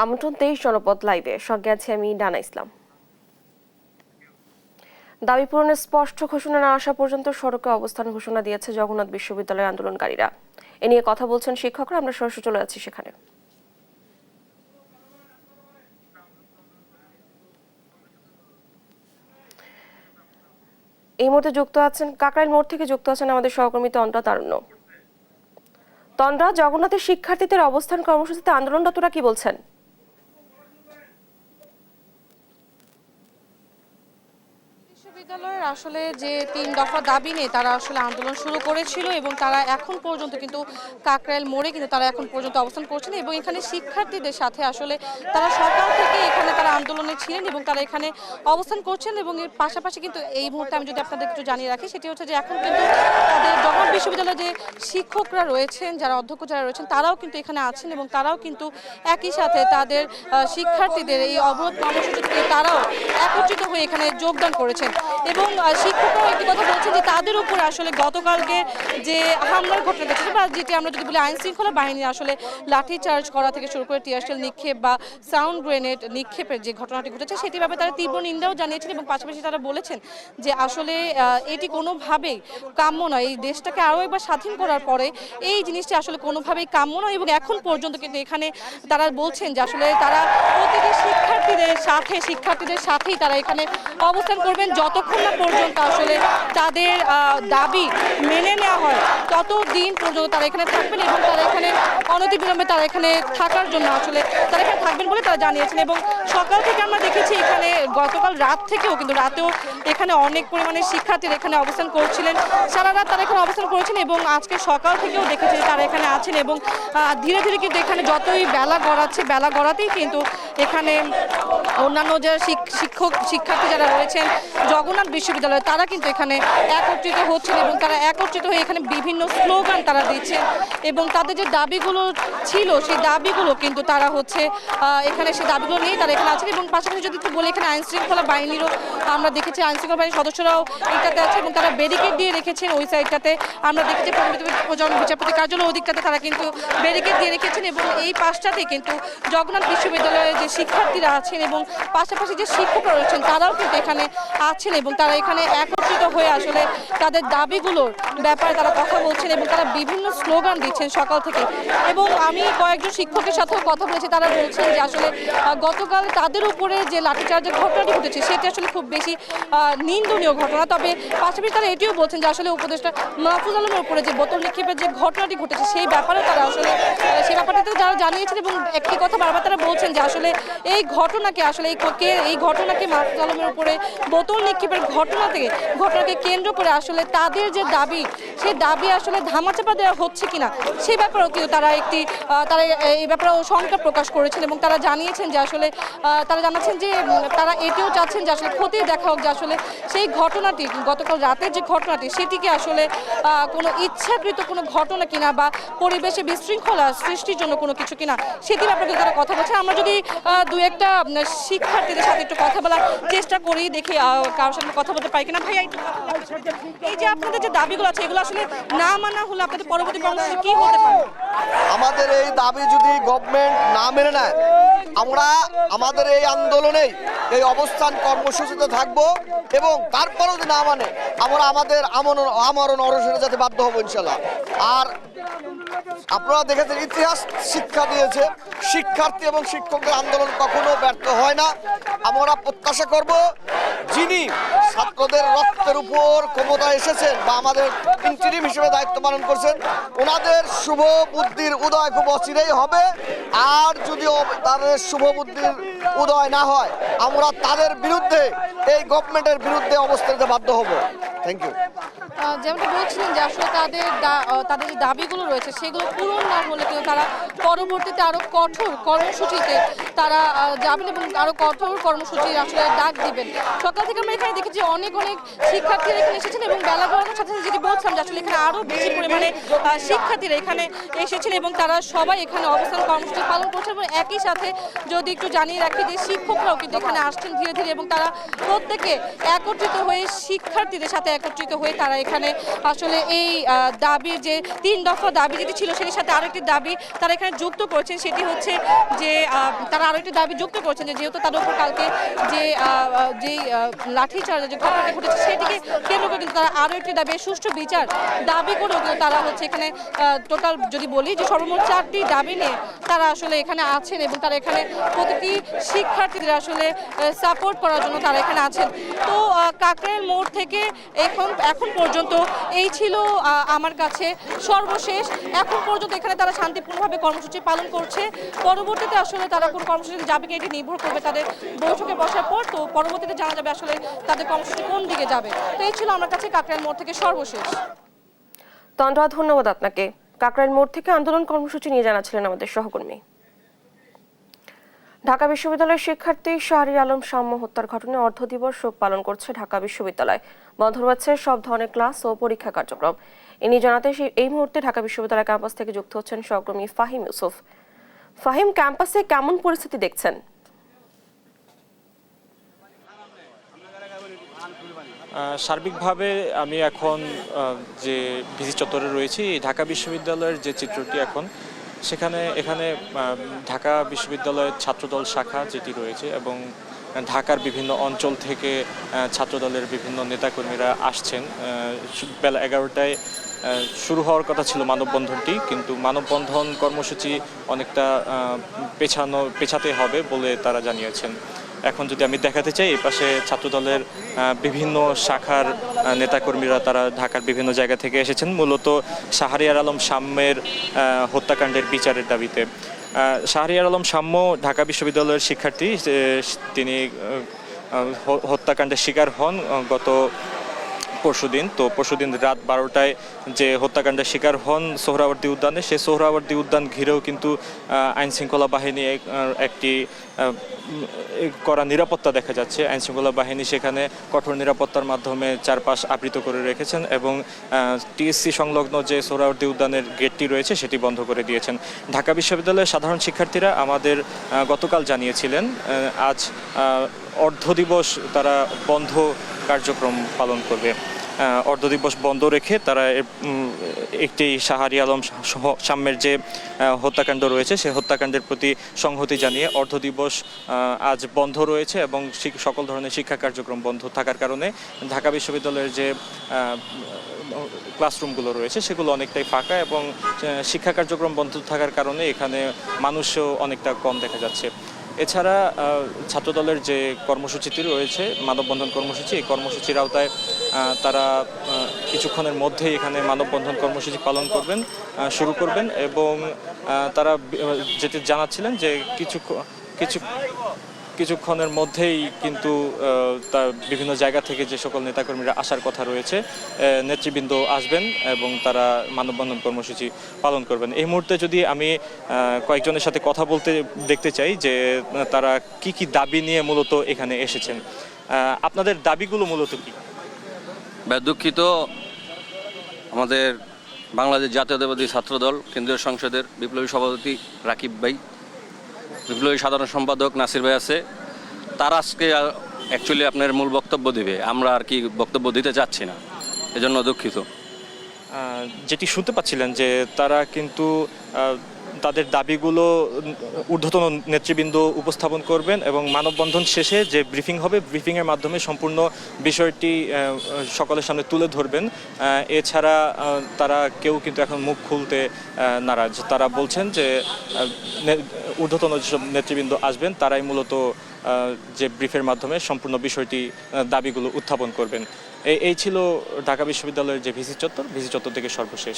আমন্ত্রণ 23 জনপদ লাইভে, সঙ্গে আছি আমি ডানা ইসলাম। দাবি পূরণের স্পষ্ট ঘোষণা না আসা পর্যন্ত সড়কে অবস্থান ঘোষণা দিয়েছে জগন্নাথ বিশ্ববিদ্যালয়ের আন্দোলনকারীরা। এ নিয়ে কথা বলছেন শিক্ষকরা, আমরা সরাসরি চলে যাচ্ছি সেখানে। এই মুহূর্তে যুক্ত আছেন কাকরাইল মোড় থেকে যুক্ত আছেন আমাদের সহকর্মী তন্দ্রা তারুণ্য। তন্দ্রা, জগন্নাথের শিক্ষার্থীদের অবস্থান কর্মসূচিতে আন্দোলনরতরা কি বলছেন? বিশ্ববিদ্যালয়ের আসলে যে 3 দফা দাবি নিয়ে তারা আসলে আন্দোলন শুরু করেছিল এবং তারা এখন পর্যন্ত কিন্তু কাকরাইল মোড়ে কিন্তু তারা এখন পর্যন্ত অবস্থান করছেন এবং এখানে শিক্ষার্থীদের সাথে আসলে তারা সকাল থেকে এখানে তারা আন্দোলনে ছিলেন এবং তারা এখানে অবস্থান করছেন। এবং এর পাশাপাশি কিন্তু এই মুহূর্তে আমি যদি আপনাদের একটু জানিয়ে রাখি, সেটি হচ্ছে যে এখন কিন্তু তাদের জগন্নাথ বিশ্ববিদ্যালয়ে যে শিক্ষকরা রয়েছেন, যারা অধ্যক্ষ যারা রয়েছেন, তারাও কিন্তু এখানে আছেন এবং তারাও কিন্তু একই সাথে তাদের শিক্ষার্থীদের এই অবরোধ কর্মসূচিতে তারাও একত্রিত হয়ে এখানে যোগদান করেছেন। এবং শিক্ষকরাও একটি কথা বলছেন যে তাদের উপর আসলে গতকালকে যে হামলার ঘটনা ঘটেছে, বা যেটি আমরা যদি বলি আইন শৃঙ্খলা বাহিনী আসলে লাঠিচার্জ করা থেকে শুরু করে টিয়ারশেল নিক্ষেপ বা সাউন্ড গ্রেনেড নিক্ষেপের যে ঘটনাটি ঘটেছে, সেটির ব্যাপারে তারা তীব্র নিন্দাও জানিয়েছেন এবং পাশাপাশি তারা বলেছেন যে আসলে এটি কোনোভাবেই কাম্য নয়। এই দেশটাকে আরও একবার স্বাধীন করার পরে এই জিনিসটি আসলে কোনোভাবেই কাম্য নয় এবং এখন পর্যন্ত কিন্তু এখানে তারা বলছেন যে আসলে তারা প্রতিটি শিক্ষার্থীদের সাথেই তারা এখানে অবস্থান করবেন যতক্ষণ না পর্যন্ত আসলে তাদের দাবি মেনে নেওয়া হয়, ততদিন পর্যন্ত তারা এখানে থাকবেন এবং তারা এখানে অনতিবিলম্বে তারা এখানে থাকার জন্য আসলে তারা এখানে থাকবেন বলে তারা জানিয়েছেন। এবং সকাল থেকে আমরা দেখেছি এখানে গতকাল রাত থেকেও কিন্তু রাতেও এখানে অনেক পরিমাণে শিক্ষার্থীরা এখানে অবস্থান করছিলেন, সারা রাত তারা এখানে অবস্থান করেছেন এবং আজকে সকাল থেকেও দেখেছি তারা এখানে আছেন এবং ধীরে ধীরে কিন্তু এখানে যতই বেলা গড়াতেই কিন্তু এখানে অন্যান্য যারা শিক্ষার্থী যারা রয়েছেন জগন্নাথ বিশ্ববিদ্যালয়ে, তারা কিন্তু এখানে একত্রিত হচ্ছেন এবং তারা একত্রিত হয়ে এখানে বিভিন্ন স্লোগান তারা দিচ্ছেন এবং তাদের যে দাবিগুলো ছিল সেই দাবিগুলো কিন্তু তারা হচ্ছে এখানে সেই দাবিগুলো নিয়ে তারা এখানে আছেন। এবং পাশাপাশি যদি একটু বলি, এখানে আইন শৃঙ্খলা বাহিনীরও আমরা দেখেছি, আইন শৃঙ্খলা বাহিনীর সদস্যরাও এইটাতে আছে এবং তারা ব্যারিকেড দিয়ে রেখেছেন ওই সাইডটাতে। আমরা দেখেছি প্রধান বিচারপতি কার্যালয় ওদিকটাতে তারা কিন্তু ব্যারিকেড দিয়ে রেখেছেন এবং এই পাশটাতে কিন্তু জগন্নাথ বিশ্ববিদ্যালয়ের যে শিক্ষার্থীরা আছেন এবং পাশাপাশি যে শিক্ষকরা রয়েছেন তারাও কিন্তু এখানে আছেন এবং তারা এখানে একত্রিত হয়ে আসলে তাদের দাবিগুলোর ব্যাপারে তারা কথা বলছেন এবং তারা বিভিন্ন স্লোগান দিচ্ছেন সকাল থেকে। এবং আমি কয়েকজন শিক্ষকের সাথেও কথা বলেছি, তারা বলছেন যে আসলে গতকাল তাদের উপরে যে লাঠিচার্জের ঘটনাটি ঘটেছে সেটি আসলে খুব বেশি নিন্দনীয় ঘটনা। তবে পাশাপাশি তারা এটিও বলছেন যে আসলে উপদেষ্টা মাহফুজ আলমের উপরে যে বোতল নিক্ষেপের যে ঘটনাটি ঘটেছে সেই ব্যাপারেও তারা আসলে সেই ব্যাপারটিতে যারা জানিয়েছেন এবং একটি কথা বারবার তারা বলছেন যে আসলে এই ঘটনাকে মাহফুজ আলমের উপরে বোতল নিক্ষেপের ঘটনাকে কেন্দ্র করে আসলে তাদের যে দাবি, সেই দাবি আসলে ধামাচাপা দেওয়া হচ্ছে কিনা সেই ব্যাপারেও কিন্তু তারা এই ব্যাপারেও শঙ্কা প্রকাশ করেছেন এবং তারা জানিয়েছেন যে আসলে তারা জানাচ্ছেন যে তারা এটিও চাচ্ছেন যে আসলে খতিয়ে দেখা হোক যে আসলে সেই ঘটনাটি, গতকাল রাতের যে ঘটনাটি, সেটিকে আসলে কোনো ইচ্ছাকৃত কোনো ঘটনা কিনা বা পরিবেশে বিশৃঙ্খলা সৃষ্টির জন্য কোনো কিছু কিনা সেটি ব্যাপারে তারা কথা বলছে। আমরা যদি দু একটা শিক্ষার্থীদের সাথে একটু কথা বলার চেষ্টা করি, দেখি কারোর সাথে কথা বলতে পারি কিনা। ভাইয়া, এই যে আপনাদের যে দাবিগুলো আছে এগুলো আসলে না মানা হলে আপনাদের পরবর্তী কর্মসূচি কি হতে পারে? আমাদের এই দাবি যদি গভর্নমেন্ট না মেনে নেয়, আমরা আমাদের এই আন্দোলনেই এই অবস্থান কর্মসূচিতে থাকবো এবং তারপরেও যদি না মানে আমরা আমাদের আমরণ অনশনে যেতে বাধ্য হবো ইনশাল্লাহ। আর আপনারা দেখেছেন, ইতিহাস শিক্ষা দিয়েছে শিক্ষার্থী এবং শিক্ষকদের আন্দোলন কখনো ব্যর্থ হয় না। আমরা প্রত্যাশা করব যিনি ছাত্রদের রক্তের উপর ক্ষমতা এসেছেন বা আমাদের ইন্টারিম হিসেবে দায়িত্ব পালন করছেন, ওনাদের শুভ বুদ্ধির উদয় খুব অচিরেই হবে। আর যদি তাদের শুভ বুদ্ধির উদয় না হয়, আমরা তাদের বিরুদ্ধে, এই গভর্নমেন্টের বিরুদ্ধে অবস্থান নিতে বাধ্য হব। Thank you. যেমনটা বলছিলেন যে আসলে তাদের যে দাবিগুলো রয়েছে সেগুলো পূরণ না হলে কিন্তু তারা পরবর্তীতে আরো কঠোর কর্মসূচিতে তারা যাবেন এবং আরো কঠোর কর্মসূচি আসলে ডাক দিবেন। সকাল থেকে আমরা এখানে দেখেছি অনেক শিক্ষার্থীরা এখানে এসেছেন এবং বেলা গড়ানোর সাথে সাথে যেটি বলছিলাম যে আসলে এখানে আরো বেশি পরিমাণে শিক্ষার্থীরা এখানে এসেছেন এবং তারা সবাই এখানে অবস্থান কর্মসূচি পালন করছেন। এবং একই সাথে যদি একটু জানিয়ে রাখি যে শিক্ষকরাও কিন্তু এখানে আসছেন ধীরে ধীরে এবং তারা প্রত্যেকে একত্রিত হয়ে শিক্ষার্থীদের সাথে একত্রিত হয়ে তারা এখানে আসলে এই দাবির যে 3 দফা দাবি যেটি ছিল সেটির সাথে আরেকটি দাবি তারা এখানে যুক্ত করেছেন, সেটি হচ্ছে যে তারা আরেকটি দাবি যুক্ত করেছেন যে যেহেতু তাদের উপর কালকে যে লাঠিচার্জের যে ঘটনাটি ঘটেছে সেটিকে কেন্দ্র করে কিন্তু তারা আরও একটি দাবি সুষ্ঠু বিচার দাবি করেও কিন্তু তারা হচ্ছে এখানে টোটাল যদি বলি যে সর্বমোট 4টি দাবি নিয়ে তারা আসলে এখানে আছেন এবং তারা এখানে প্রতিটি শিক্ষার্থীদের আসলে সাপোর্ট করার জন্য তারা এখানে আছেন। তো কাকরাইল মোড় থেকে এখন পর্যন্ত এই ছিল আমার কাছে সর্বশেষ। এখন পর্যন্ত এখানে তারা শান্তিপূর্ণভাবে কর্মসূচি পালন করছে। পরবর্তীতে আসলে তারা কোন কর্মসূচিতে যাবে কি এটি নির্ভর করবে তাদের বৈঠকে বসার পর, তো পরবর্তীতে জানা যাবে আসলে তাদের কর্মসূচি কোন দিকে যাবে। তো এই ছিল আমার কাছে কাকরাইল মোড় থেকে সর্বশেষ। তন্দ্রা, ধন্যবাদ আপনাকে। কাকরাইল মোড় থেকে আন্দোলন কর্মসূচি নিয়ে জানাচ্ছিলেন আমাদের সহকর্মী। ঢাকা বিশ্ববিদ্যালয়ের শিক্ষার্থী শাহরিয়ার আলম সাম্য হত্যার ঘটনায় অর্ধদিবস শোক পালন করছে ঢাকা বিশ্ববিদ্যালয়। বন্ধ রয়েছে সব ধরনের ক্লাস ও পরীক্ষা কার্যক্রম। এ নিয়ে জানাতে এই মুহূর্তে ঢাকা বিশ্ববিদ্যালয় ক্যাম্পাস থেকে যুক্ত হচ্ছেন সহকর্মী ফাহিম ইউসুফ। ফাহিম, ক্যাম্পাসে কেমন পরিস্থিতি দেখছেন? সার্বিকভাবে আমি এখন যে ভিসি চত্বরে রয়েছি, ঢাকা বিশ্ববিদ্যালয়ের যে চিত্রটি এখন এখানে ঢাকা বিশ্ববিদ্যালয়ের ছাত্রদল শাখা যেটি রয়েছে এবং ঢাকার বিভিন্ন অঞ্চল থেকে ছাত্রদলের বিভিন্ন নেতাকর্মীরা আসছেন। বেলা 11টায় শুরু হওয়ার কথা ছিল মানববন্ধনটি, কিন্তু মানববন্ধন কর্মসূচি অনেকটা পেছাতে হবে বলে তারা জানিয়েছেন। এখন যদি আমি দেখাতে চাই, এই পাশে ছাত্রদলের বিভিন্ন শাখার নেতাকর্মীরা তারা ঢাকার বিভিন্ন জায়গা থেকে এসেছেন মূলত শাহরিয়ার আলম সাম্যের হত্যাকাণ্ডের বিচারের দাবিতে। শাহরিয়ার আলম সাম্য ঢাকা বিশ্ববিদ্যালয়ের শিক্ষার্থী, তিনি হত্যাকাণ্ডের শিকার হন গত পরশুদিন। তো পরশুদিন রাত 12টায় যে হত্যাকাণ্ডের শিকার হন সোহরাওয়ার্দী উদ্যানে, সেই সোহরাওয়ার্দী উদ্যান ঘিরেও কিন্তু আইন শৃঙ্খলা বাহিনী একটি কড়া নিরাপত্তা দেখা যাচ্ছে। আইন শৃঙ্খলা বাহিনী সেখানে কঠোর নিরাপত্তার মাধ্যমে চারপাশ আবৃত করে রেখেছেন এবং টিএসসি সংলগ্ন যে সোহরাওয়ার্দী উদ্যানের গেটটি রয়েছে সেটি বন্ধ করে দিয়েছেন। ঢাকা বিশ্ববিদ্যালয়ের সাধারণ শিক্ষার্থীরা আমাদের গতকাল জানিয়েছিলেন আজ অর্ধদিবস তারা বন্ধ কার্যক্রম পালন করবে। অর্ধদিবস বন্ধ রেখে তারা একটি শাহরিয়ার আলম সাম্যের যে হত্যাকাণ্ড রয়েছে সেই হত্যাকাণ্ডের প্রতি সংহতি জানিয়ে অর্ধদিবস আজ বন্ধ রয়েছে এবং সকল ধরনের শিক্ষা কার্যক্রম বন্ধ থাকার কারণে ঢাকা বিশ্ববিদ্যালয়ের যে ক্লাসরুমগুলো রয়েছে সেগুলো অনেকটাই ফাঁকা এবং শিক্ষা কার্যক্রম বন্ধ থাকার কারণে এখানে মানুষও অনেকটা কম দেখা যাচ্ছে। এছাড়া ছাত্রদলের যে কর্মসূচিটি রয়েছে মানববন্ধন কর্মসূচি, এই কর্মসূচির আওতায় তারা কিছুক্ষণের মধ্যেই এখানে মানববন্ধন কর্মসূচি পালন শুরু করবেন এবং তারা যেটি জানাচ্ছিলেন যে কিছুক্ষণের মধ্যেই কিন্তু বিভিন্ন জায়গা থেকে যে সকল নেতাকর্মীরা আসার কথা রয়েছে নেতৃবৃন্দ আসবেন এবং তারা মানববন্ধন কর্মসূচি পালন করবেন। এই মুহূর্তে যদি আমি কয়েকজনের সাথে কথা বলতে দেখতে চাই যে তারা কি দাবি নিয়ে মূলত এখানে এসেছেন। আপনাদের দাবিগুলো মূলত কি? দুঃখিত, আমাদের বাংলাদেশ জাতীয়তাবাদী ছাত্রদল কেন্দ্রীয় সংসদের বিপ্লবী সভাপতি রাকিব ভাই, বিপ্লবী সাধারণ সম্পাদক নাসির ভাই আছে, তারা আজকে অ্যাকচুয়ালি আপনার মূল বক্তব্য দিবে, আমরা আর কি বক্তব্য দিতে চাচ্ছি না, এজন্য দুঃখিত। যেটি শুনতে পাচ্ছিলেন যে তারা কিন্তু তাদের দাবিগুলো ঊর্ধ্বতন নেতৃবৃন্দ উপস্থাপন করবেন এবং মানববন্ধন শেষে যে ব্রিফিং হবে, ব্রিফিংয়ের মাধ্যমে সম্পূর্ণ বিষয়টি সকলের সামনে তুলে ধরবেন। এছাড়া তারা কেউ কিন্তু এখন মুখ খুলতে নারাজ। তারা বলছেন যে ঊর্ধ্বতন যেসব নেতৃবৃন্দ আসবেন তারাই মূলত যে ব্রিফের মাধ্যমে সম্পূর্ণ বিষয়টি দাবিগুলো উত্থাপন করবেন। এই ছিল ঢাকা বিশ্ববিদ্যালয়ের যে ভিসি চত্বর থেকে সর্বশেষ।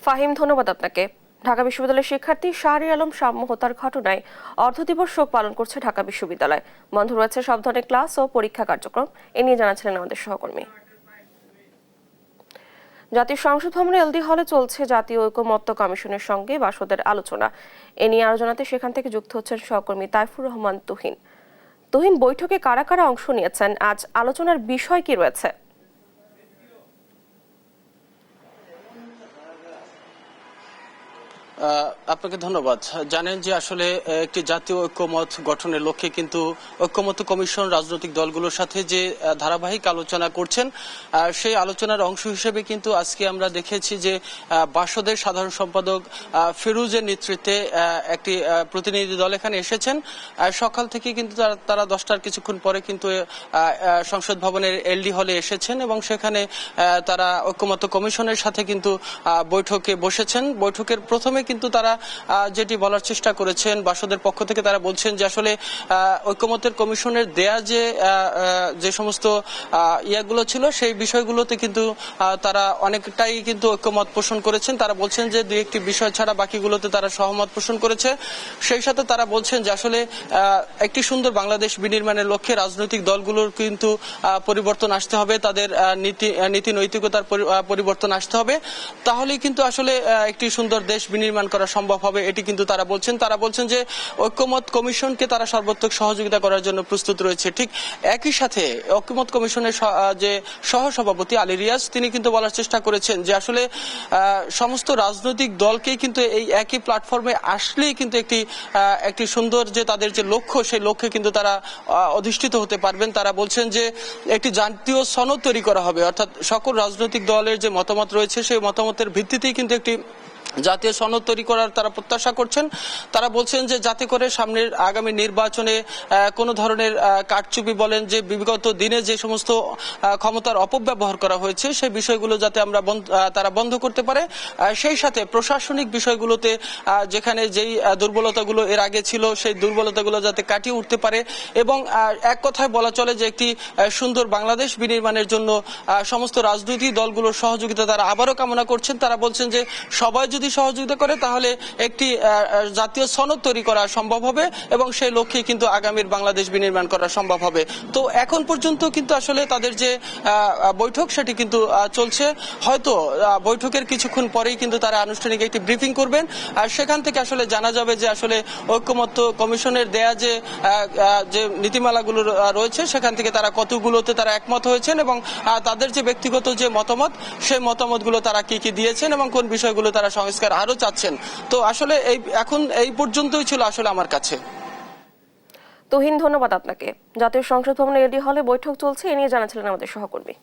ফাহিম, ধন্যবাদ আপনাকে। ঢাকা বিশ্ববিদ্যালয়ের শিক্ষার্থী শাহরিয়ার আলম সাম্য হত্যার ঘটনায় অর্ধদিবস শোক পালন করছে ঢাকা বিশ্ববিদ্যালয়। বন্ধ রয়েছে সব ধরনের ক্লাস ও পরীক্ষা কার্যক্রম। এ নিয়ে জানাচ্ছিলেন আমাদের সহকর্মী। জাতীয় সংসদ ভবনে এলডি হলে চলছে জাতীয় ঐকমত্য কমিশনের সঙ্গে বাসদের আলোচনা। এ নিয়ে আলোচনাতে সেখান থেকে যুক্ত হচ্ছেন সহকর্মী তাইফুর রহমান তুহিন। বৈঠকে কারা কারা অংশ নিয়েছেন, আজ আলোচনার বিষয় কি রয়েছে? আপনাকে ধন্যবাদ। জানেন যে আসলে একটি জাতীয় ঐক্যমত গঠনের লক্ষ্যে কিন্তু ঐক্যমত্য কমিশন রাজনৈতিক দলগুলোর সাথে যে ধারাবাহিক আলোচনা করছেন, সেই আলোচনার অংশ হিসেবে কিন্তু আজকে আমরা দেখেছি যে বাসদের সাধারণ সম্পাদক ফিরুজের নেতৃত্বে একটি প্রতিনিধি দল এখানে এসেছেন। সকাল থেকে কিন্তু তারা 10টার কিছুক্ষণ পরে কিন্তু সংসদ ভবনের এলডি হলে এসেছেন এবং সেখানে তারা ঐক্যমত্য কমিশনের সাথে কিন্তু বৈঠকে বসেছেন। বৈঠকের প্রথমে কিন্তু তারা যেটি বলার চেষ্টা করেছেন, বাসদের পক্ষ থেকে তারা বলছেন যে আসলে ঐক্যমত্যের কমিশনের দেয়া যে সমস্ত ইয়াগুলো ছিল সেই বিষয়গুলোতে কিন্তু তারা অনেকটাই কিন্তু ঐক্যমত পোষণ করেছেন। তারা বলছেন যে দুই একটি বিষয় ছাড়া বাকিগুলোতে তারা সহমত পোষণ করেছে। সেই সাথে তারা বলছেন যে আসলে একটি সুন্দর বাংলাদেশ বিনির্মাণের লক্ষ্যে রাজনৈতিক দলগুলোর কিন্তু পরিবর্তন আসতে হবে, তাদের নীতি নৈতিকতার পরিবর্তন আসতে হবে, তাহলেই কিন্তু আসলে একটি সুন্দর দেশ বিনির্মাণ করা সম্ভব হবে, এটি কিন্তু তারা বলছেন। তারা বলছেন যে ঐক্যমত কমিশনকে তারা সর্বাত্মক সহযোগিতা করার জন্য প্রস্তুত রয়েছে। ঠিক একই সাথে ঐক্যমত কমিশনের যে সহসভাপতি আলী রিয়াজ, তিনি কিন্তু বলার চেষ্টা করেছেন যে আসলে সমস্ত রাজনৈতিক দলকেই কিন্তু এই একই প্ল্যাটফর্মে আসলেই কিন্তু একটি সুন্দর যে তাদের যে লক্ষ্য, সেই লক্ষ্যে কিন্তু তারা অধিষ্ঠিত হতে পারবেন। তারা বলছেন যে একটি জাতীয় সনদ তৈরি করা হবে, অর্থাৎ সকল রাজনৈতিক দলের যে মতামত রয়েছে সেই মতামতের ভিত্তিতেই কিন্তু একটি জাতীয় সনদ তৈরি করার তারা প্রত্যাশা করছেন। তারা বলছেন যে যাতে করে সামনের আগামী নির্বাচনে কোনো ধরনের কারচুপি বলেন, যে বিগত দিনে যে সমস্ত ক্ষমতার অপব্যবহার করা হয়েছে সেই বিষয়গুলো যাতে তারা বন্ধ করতে পারে। সেই সাথে প্রশাসনিক বিষয়গুলোতে যেখানে যেই দুর্বলতাগুলো এর আগে ছিল সেই দুর্বলতাগুলো যাতে কাটিয়ে উঠতে পারে এবং এক কথায় বলা চলে যে একটি সুন্দর বাংলাদেশ বিনির্মাণের জন্য সমস্ত রাজনৈতিক দলগুলোর সহযোগিতা তারা আবারও কামনা করছেন। তারা বলছেন যে সবাই যদি সহযোগিতা করে তাহলে একটি জাতীয় সনদ তৈরি করা সম্ভব হবে এবং সেই লক্ষ্যে কিন্তু আগামীর বাংলাদেশ বিনির্মাণ করা সম্ভব হবে। তো এখন পর্যন্ত কিন্তু আসলে তাদের যে বৈঠক সেটি কিন্তু চলছে। হয়তো বৈঠকের কিছুক্ষণ পরেই কিন্তু তারা আনুষ্ঠানিক একটি ব্রিফিং করবেন আর সেখান থেকে আসলে জানা যাবে যে আসলে ঐক্যমত্য কমিশনের দেয়া যে নীতিমালাগুলো রয়েছে সেখান থেকে তারা কতগুলোতে তারা একমত হয়েছেন এবং তাদের যে ব্যক্তিগত যে মতামত সেই মতামতগুলো তারা কি কি দিয়েছেন এবং কোন বিষয়গুলো তারা সংস্কার আরো চাচ্ছেন। তো আসলে এখন এই পর্যন্তই ছিল আসলে আমার কাছে। তুহিন, ধন্যবাদ আপনাকে। জাতীয় সংসদ ভবনে এলডি হলে বৈঠক চলছে, এ নিয়ে জানাচ্ছিলেন আমাদের সহকর্মী।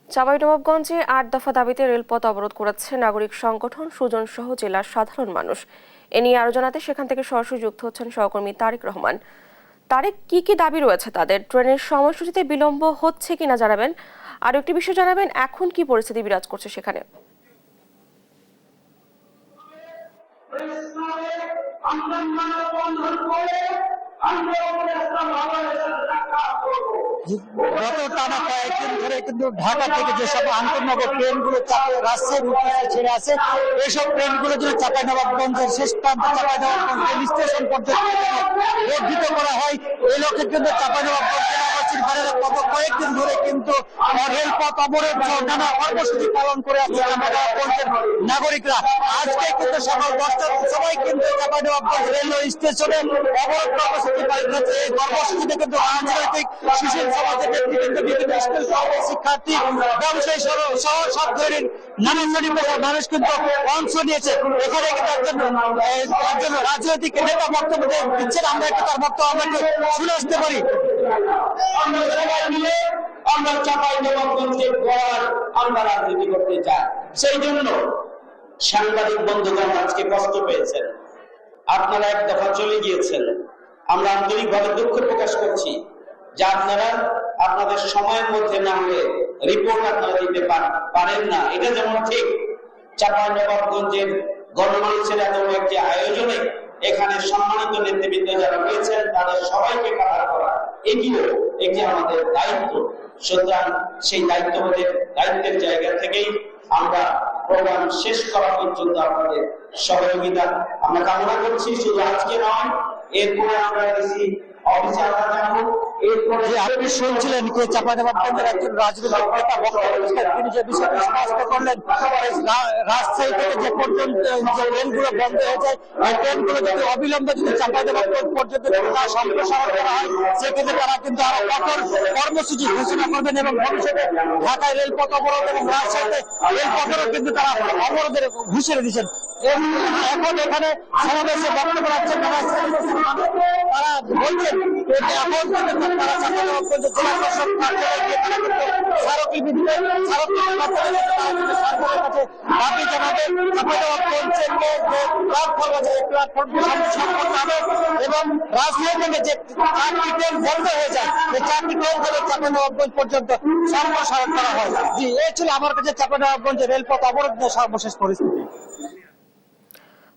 চাঁপাইনবাবগঞ্জে ৮ দফা দাবিতে রেলপথ অবরোধ করেছে নাগরিক সংগঠন সুজন সহ জেলার সাধারণ মানুষ। এ নিয়ে আরো জানাতে সেখান থেকে সরাসরি যুক্ত হচ্ছেন সহকর্মী তারেক রহমান। তারেক, কি কি দাবি রয়েছে তাদের? ট্রেনের সময়সূচিতে বিলম্ব হচ্ছে কিনা জানাবেন, আর একটি বিষয় জানাবেন, এখন কি পরিস্থিতি বিরাজ করছে সেখানে? গত টানা কয়েকদিন ধরে কিন্তু ঢাকা থেকে যেসব আন্তনগর ট্রেনগুলো রাজশাহীর উদ্দেশ্যে ছেড়ে আছে, এইসব ট্রেনগুলো যদি চাঁপাইনবাবগঞ্জের শেষ প্রান্ত চাঁপাইনবাবগঞ্জ রেল স্টেশন পর্যন্ত বর্ধিত করা হয়, এই লক্ষ্যে কিন্তু চাঁপাইনবাবগঞ্জ গত কয়েকদিন ধরে কিন্তু রেলপথ অবরোধ নানা কর্মসূচি পালন করে আসছে চাঁপাইনবাবগঞ্জের নাগরিকরা। আজকে কিন্তু সকাল 10টার সময় কিন্তু চাঁপাইনবাবগঞ্জ রেলওয়ে স্টেশনে অবরোধ কর্মসূচি পালিত হচ্ছে। এই কর্মসূচিতে কিন্তু রাজনৈতিক সুশীল সমাজের নেতৃবৃন্দ, বিভিন্ন স্কুল শিক্ষার্থী, ব্যবসায়ী সহ সব ধরনের নানান শ্রেণীর মানুষ কিন্তু অংশ নিয়েছে। এখানে কিন্তু একজন রাজনৈতিক নেতা বক্তব্য দিচ্ছেন, আমরা একটু তার বক্তব্য আমরা একটু শুনে আসতে পারি। আমরা চাঁপাইনবাবগঞ্জের গড় আমরা রাজনীতি করতে চাই, সেই জন্য সাংবাদিক বন্ধুগণ আজকে কষ্ট পেয়েছেন, আপনারা এক দফা চলে গিয়েছেন। আমরা আন্তরিকভাবে দুঃখ প্রকাশ করছি যে আপনারা আপনাদের সময়ের মধ্যে না হলে রিপোর্ট আপনারা দিতে পারেন না। এটা যেমন ঠিক, চাঁপাইনবাবগঞ্জের গণমানুষের এত একটি আয়োজনে এখানে সম্মানিত নেতৃবৃন্দ যারা রয়েছেন তাদের সবাইকে কাভার করা এটিও একটি আমাদের দায়িত্ব। সুতরাং সেই দায়িত্বের জায়গা থেকেই আমরা প্রোগ্রাম শেষ করা পর্যন্ত আপনাদের সহযোগিতা আমরা কামনা করছি। শুধু আজকে নয়, এরপরে আমরা ডিসি অফিসে আমরা যাবো, যে আপনি শুনছিলেন যে চাঁপাইনবাবগঞ্জের একজন রাজনৈতিক নেতা বক্তব্য দিচ্ছেন, তিনি যে বিষয়টি স্পষ্ট করলেন রাজশাহী থেকে যে পর্যন্ত যে ট্রেনগুলো বন্ধ হয়ে যায়, এই ট্রেনগুলো যদি অবিলম্বে যদি চাঁপাইনবাবগঞ্জ পর্যন্ত সম্প্রসারণ করা হয়, সেক্ষেত্রে তারা কিন্তু আরো কঠোর কর্মসূচি ঘোষণা করবেন এবং ভবিষ্যতে ঢাকায় রেলপথ অবরোধ এবং রাজশাহীতে রেলপথেরও কিন্তু তারা অবরোধের ঘোষণা দিচ্ছেন। এখন এখানে সমাবেশে বক্তব্য রাখছেন তারা বলছেন এখন তারা চাঁপাইনবাবগঞ্জ জেলা প্রশাসক কার্যালয়ে গিয়ে তারা কিন্তু স্মারকলিপি দিবেন, স্মারকলিপির মাধ্যমে সরকারের কাছে দাবি জানাবেন চাঁপাইনবাবগঞ্জের যে প্ল্যাটফর্ম আছে এই প্ল্যাটফর্মটি সংস্কার করতে হবে এবং রাজশাহী থেকে যে 4টি ট্রেন বন্ধ হয়ে যায় এই 4টি ট্রেন যেন চাঁপাইনবাবগঞ্জ পর্যন্ত সম্প্রসারণ করা হয়। জি, এই ছিল আমার কাছে চাঁপাইনবাবগঞ্জের রেলপথ অবরোধের সর্বশেষ পরিস্থিতি।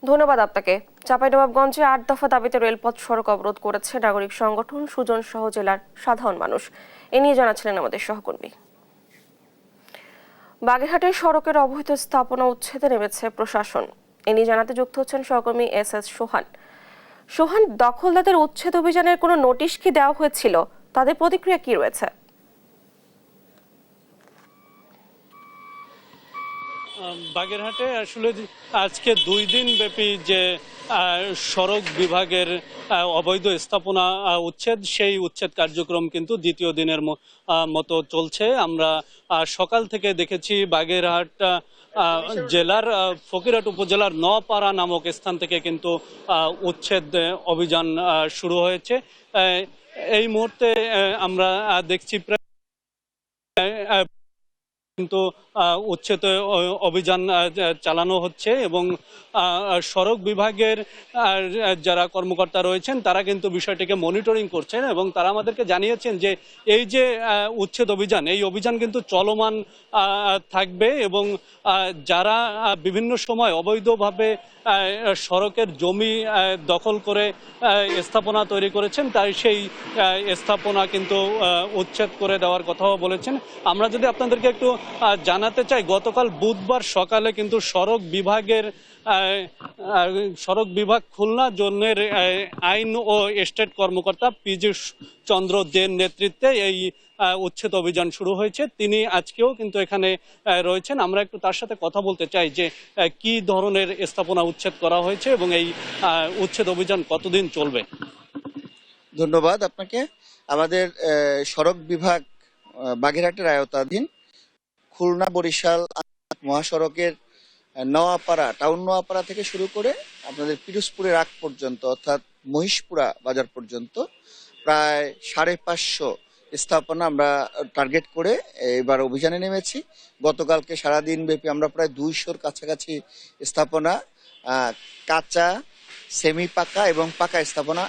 ধন্যবাদ আপনাকে। চাঁপাইনবাবগঞ্জে 8 দফা দাবিতে রেলপথ সড়ক অবরোধ করেছে নাগরিক সংগঠন সুজন সহ জেলার সাধারণ মানুষ। এ নিয়ে জানাচ্ছিলেন আমাদের সহকর্মী। বাগেরহাটের সড়কের অবৈধ স্থাপনা উচ্ছেদে নেমেছে প্রশাসন। এ নিয়ে জানাতে যুক্ত হচ্ছেন সহকর্মী এস সোহান। সোহান, দখলদারদের উচ্ছেদ অভিযানের কোনো নোটিশ কি দেওয়া হয়েছিল? তাদের প্রতিক্রিয়া কি রয়েছে? বাগেরহাটে আসলে আজকে 2 দিন ব্যাপী যে সড়ক বিভাগের অবৈধ স্থাপনা উচ্ছেদ, সেই উচ্ছেদ কার্যক্রম কিন্তু দ্বিতীয় দিনের মতো চলছে। আমরা সকাল থেকে দেখেছি বাগেরহাট জেলার ফকিরহাট উপজেলার নপাড়া নামক স্থান থেকে কিন্তু উচ্ছেদ অভিযান শুরু হয়েছে। এই মুহূর্তে আমরা দেখছি প্রায় কিন্তু উচ্ছেদ অভিযান চালানো হচ্ছে এবং সড়ক বিভাগের যারা কর্মকর্তা রয়েছেন তারা কিন্তু বিষয়টিকে মনিটরিং করছেন এবং তারা আমাদেরকে জানিয়েছেন যে এই যে উচ্ছেদ অভিযান, এই অভিযান কিন্তু চলমান থাকবে এবং যারা বিভিন্ন সময় অবৈধভাবে সড়কের জমি দখল করে স্থাপনা তৈরি করেছেন তাই সেই স্থাপনা কিন্তু উচ্ছেদ করে দেওয়ার কথাও বলেছেন। আমরা যদি আপনাদেরকে একটু জানাতে চাই, গতকাল বুধবার সকালে কিন্তু সড়ক বিভাগ খুলনা জোনের আইন ও এস্টেট কর্মকর্তা পীযূষ চন্দ্র দেন নেতৃত্বে এই উচ্ছেদ অভিযান শুরু হয়েছে। তিনি আজকেও কিন্তু এখানে রয়েছেন। আমরা একটু তার সাথে কথা বলতে চাই যে কি ধরনের স্থাপনা উচ্ছেদ করা হয়েছে এবং এই উচ্ছেদ অভিযান কতদিন চলবে। ধন্যবাদ আপনাকে। আমাদের সড়ক বিভাগ বাগেরহাটের আওতাধীন খুলনা বরিশাল মহাসড়কের টাউন নোয়াপাড়া থেকে শুরু করে আপনাদের পিরোজপুরের আগ পর্যন্ত অর্থাৎ মহিষপুরা বাজার পর্যন্ত প্রায় 550 স্থাপনা আমরা টার্গেট করে এবার অভিযানে নেমেছি। গতকালকে সারাদিন ব্যাপী আমরা প্রায় 200-র কাছাকাছি স্থাপনা কাঁচা, সেমি পাকা এবং পাকা স্থাপনা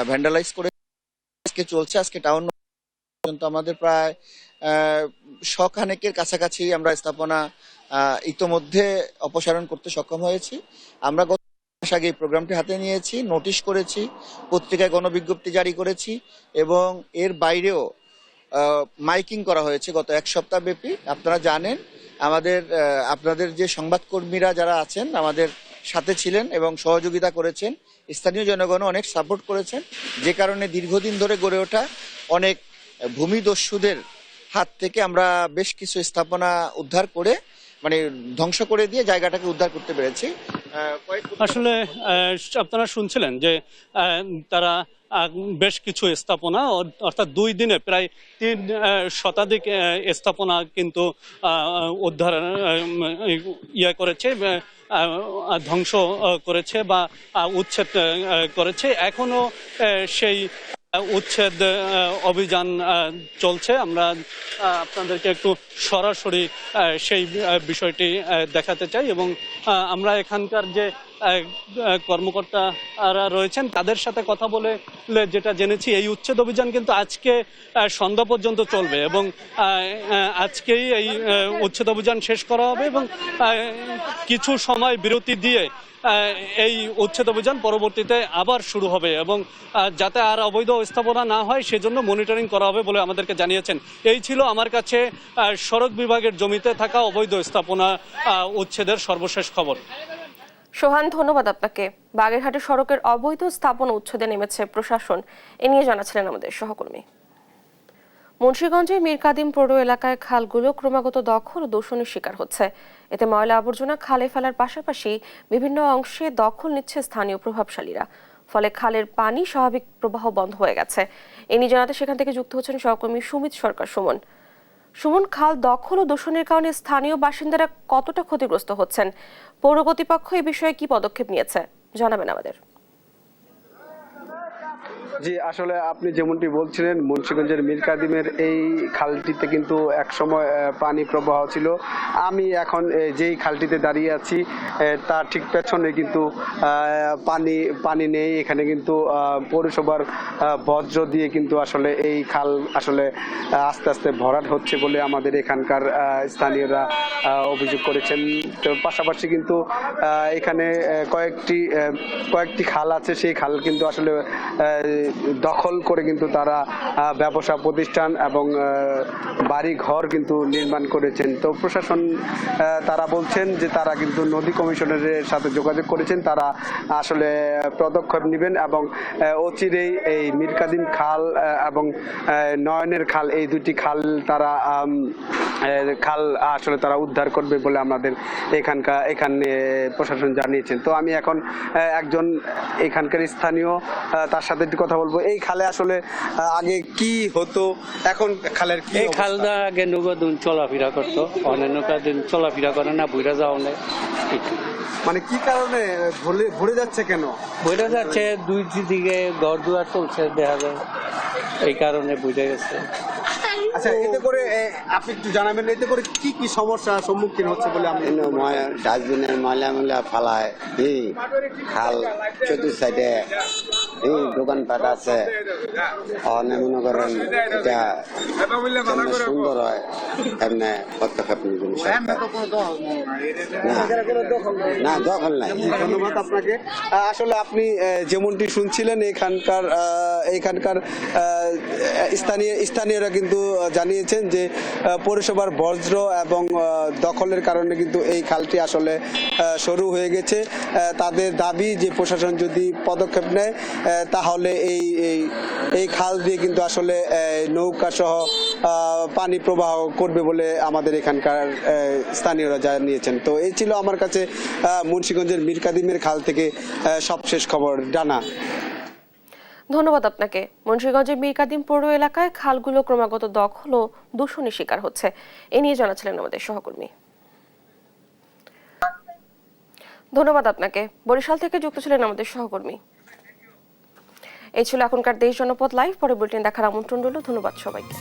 ভ্যান্ডালাইজ করে আজকে চলছে। আজকে টাউন পর্যন্ত আমাদের প্রায় 100 খানেকের কাছাকাছি আমরা স্থাপনা ইতোমধ্যে অপসারণ করতে সক্ষম হয়েছি। আমরা গত মাস আগে এই প্রোগ্রামটি হাতে নিয়েছি, নোটিশ করেছি, পত্রিকায় গণবিজ্ঞপ্তি জারি করেছি এবং এর বাইরেও মাইকিং করা হয়েছে গত 1 সপ্তাহ ব্যাপী। আপনারা জানেন আপনাদের যে সংবাদকর্মীরা যারা আছেন আমাদের সাথে ছিলেন এবং সহযোগিতা করেছেন, স্থানীয় জনগণ অনেক সাপোর্ট করেছেন, যে কারণে দীর্ঘদিন ধরে গড়ে ওঠা অনেক ভূমিদস্যুদের হাত থেকে আমরা বেশ কিছু স্থাপনা উদ্ধার করে ধ্বংস করে দিয়ে জায়গাটাকে উদ্ধার করতে পেরেছি। আসলে আপনারা শুনছিলেন যে তারা বেশ কিছু স্থাপনা অর্থাৎ 2 দিনে প্রায় 3 শতাধিক স্থাপনা কিন্তু উদ্ধার করেছে, ধ্বংস করেছে বা উচ্ছেদ করেছে। এখনো সেই উচ্ছেদ অভিযান চলছে। আমরা আপনাদেরকে একটু সরাসরি সেই বিষয়টি দেখাতে চাই এবং আমরা এখানকার যে কর্মকর্তারা রয়েছেন তাদের সাথে কথা বলে যেটা জেনেছি, এই উচ্ছেদ অভিযান কিন্তু আজকে সন্ধ্যা পর্যন্ত চলবে এবং আজকেই এই উচ্ছেদ অভিযান শেষ করা হবে এবং কিছু সময় বিরতি দিয়ে এই উচ্ছেদ অভিযান পরবর্তীতে আবার শুরু হবে এবং যাতে আর অবৈধ স্থাপনা না হয় সেজন্য মনিটরিং করা হবে বলে আমাদেরকে জানিয়েছেন। এই ছিল আমার কাছে সড়ক বিভাগের জমিতে থাকা অবৈধ স্থাপনা উচ্ছেদের সর্বশেষ খবর। সোহান, ধন্যবাদ আপনাকে। বাগেরহাটের সড়কের অবৈধ স্থাপনা উচ্ছেদে নেমেছে প্রশাসন। এ নিয়ে জানাচ্ছিলেন আমাদের সহকর্মী। মুন্সিগঞ্জের মীর কাদিম পৌর এলাকায় খালগুলো ক্রমাগত দখল ও দূষণের শিকার হচ্ছে। এতে ময়লা আবর্জনা খালে ফেলার পাশাপাশি বিভিন্ন অংশে দখল নিচ্ছে স্থানীয় প্রভাবশালীরা। ফলে খালের পানি স্বাভাবিক প্রবাহ বন্ধ হয়ে গেছে। এ নিয়ে জানাতে সেখান থেকে যুক্ত হচ্ছেন সহকর্মী সুমিত সরকার সুমন। সুমন, খাল দখল ও দূষণের কারণে স্থানীয় বাসিন্দারা কতটা ক্ষতিগ্রস্ত হচ্ছেন? পৌর কর্তৃপক্ষ এই বিষয়ে কি পদক্ষেপ নিয়েছে জানাবেন আমাদের। জি, আসলে আপনি যেমনটি বলছিলেন, মুন্সিগঞ্জের মীর কাদিমের এই খালটিতে কিন্তু একসময় পানি প্রবাহ ছিল। আমি এখন যেই খালটিতে দাঁড়িয়ে আছি তার ঠিক পেছনে কিন্তু পানি নেই। এখানে কিন্তু পৌরসভার বর্জ্য দিয়ে কিন্তু আসলে এই খাল আসলে আস্তে আস্তে ভরাট হচ্ছে বলে আমাদের এখানকার স্থানীয়রা অভিযোগ করেছেন। তো পাশাপাশি কিন্তু এখানে কয়েকটি খাল আছে, সেই খাল কিন্তু আসলে দখল করে কিন্তু তারা ব্যবসা প্রতিষ্ঠান এবং বাড়ি ঘর কিন্তু নির্মাণ করেছেন। তো প্রশাসন তারা বলছেন যে তারা কিন্তু নদী কমিশনের সাথে যোগাযোগ করেছেন, তারা আসলে পদক্ষেপ নেবেন এবং অচিরেই এই মীর কাদিম খাল এবং নয়নের খাল, এই দুটি খাল আসলে তারা উদ্ধার করবে বলে আমাদের এখানে প্রশাসন জানিয়েছেন। তো আমি এখন একজন এখানকার স্থানীয়, তার সাথে একটু কথা বলবো। এই খালে আসলে আগে কি হতো, এখন খালের কি? এই খালটা আগে নৌকাদিন চলাফেরা করতো, অনেক নৌকাদিন চলাফেরা করে না, বইরা যাওয়া নেই। মানে কি কারণে ভরে যাচ্ছে কেন? বইরা যাচ্ছে, দুই দিকে ঘর দুয়ার চলছে, দেখা যায় এই কারণে বুঝে গেছে। আচ্ছা, এতে করে আপনি একটু জানাবেন, এতে করে কি কি সমস্যার সম্মুখীন হচ্ছে বলে আমি? ডাস্টবিনের ময়লা ফালায়, খাল চতুর সাইডে দোকানপাট আছে, মনে করেন এটা সুন্দর হয়, এমনি পদক্ষেপ নিবেন না, দখল নাই। ধন্যবাদ আপনাকে। আসলে আপনি যেমনটি শুনছিলেন, এখানকার স্থানীয়রা কিন্তু জানিয়েছেন যে পৌরসভার বর্জ্য এবং দখলের কারণে কিন্তু এই খালটি আসলে সরু হয়ে গেছে। তাদের দাবি যে প্রশাসন যদি পদক্ষেপ নেয় তাহলে এই খাল দিয়ে কিন্তু আসলে নৌকা সহ পানি প্রবাহ করবে বলে আমাদের এখানকার স্থানীয়রা জানিয়েছেন। তো এই ছিল আমার কাছে মুন্সিগঞ্জের মীর কাদিমের খাল থেকে সবশেষ খবর। ডানা, ধন্যবাদ আপনাকে। মুন্সিগঞ্জের মীর কাদিম পৌর এলাকায় খালগুলো ক্রমাগত দখল ও দূষণের শিকার হচ্ছে, এ নিয়ে জানাচ্ছিলেন আমাদের সহকর্মী। ধন্যবাদ আপনাকে। বরিশাল থেকে যুক্ত ছিলেন আমাদের সহকর্মী। এই ছিল এখনকার দেশ জনপদ লাইভ। পরে বুলেটিন দেখার আমন্ত্রণ রইল। ধন্যবাদ সবাইকে।